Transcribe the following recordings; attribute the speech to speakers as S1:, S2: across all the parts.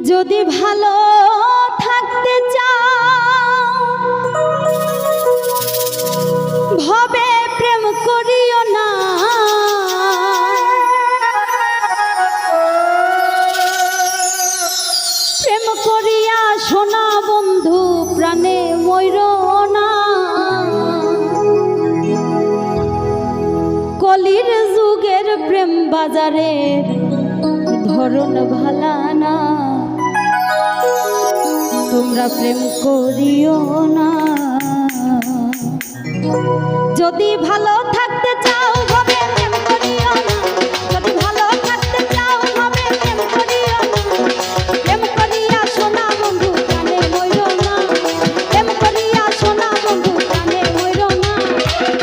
S1: যদি ভালো থাকতে চাও ভবে প্রেম করিও না, প্রেম করিয়া সোনা বন্ধু প্রাণে মইরো না। কলির যুগের প্রেম বাজারের ধরন ভালা না, তোমরা প্রেম করিও না। যদি ভালো থাকতে চাও ভাবে প্রেম করিও না, যদি ভালো থাকতে চাও ভাবে প্রেম করিও না। প্রেম করিয়া সোনা বন্ধু প্রাণে মইরো না, প্রেম করিয়া সোনা বন্ধু প্রাণে মইরো না।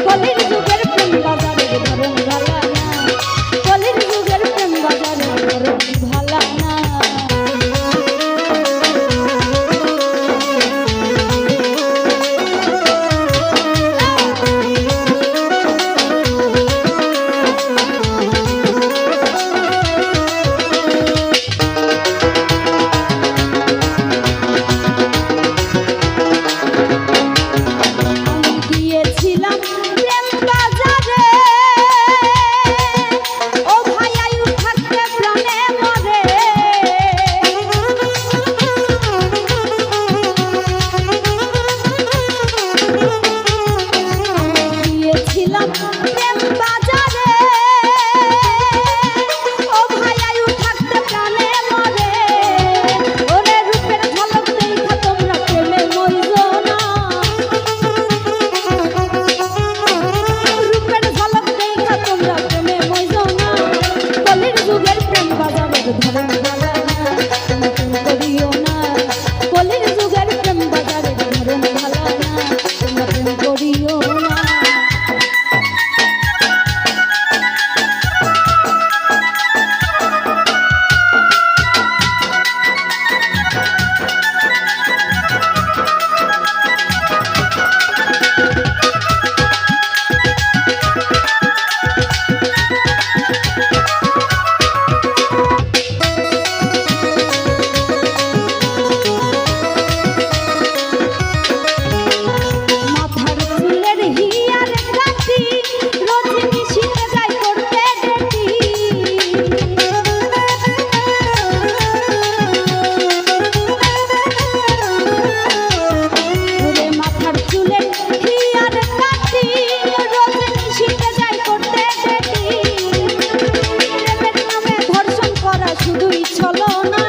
S1: কলির যুগের প্রেম বাজারের ধরন ভালা না, কলির যুগের প্রেম বাজারের ধরন ভালা না। শুধুই ছলনা।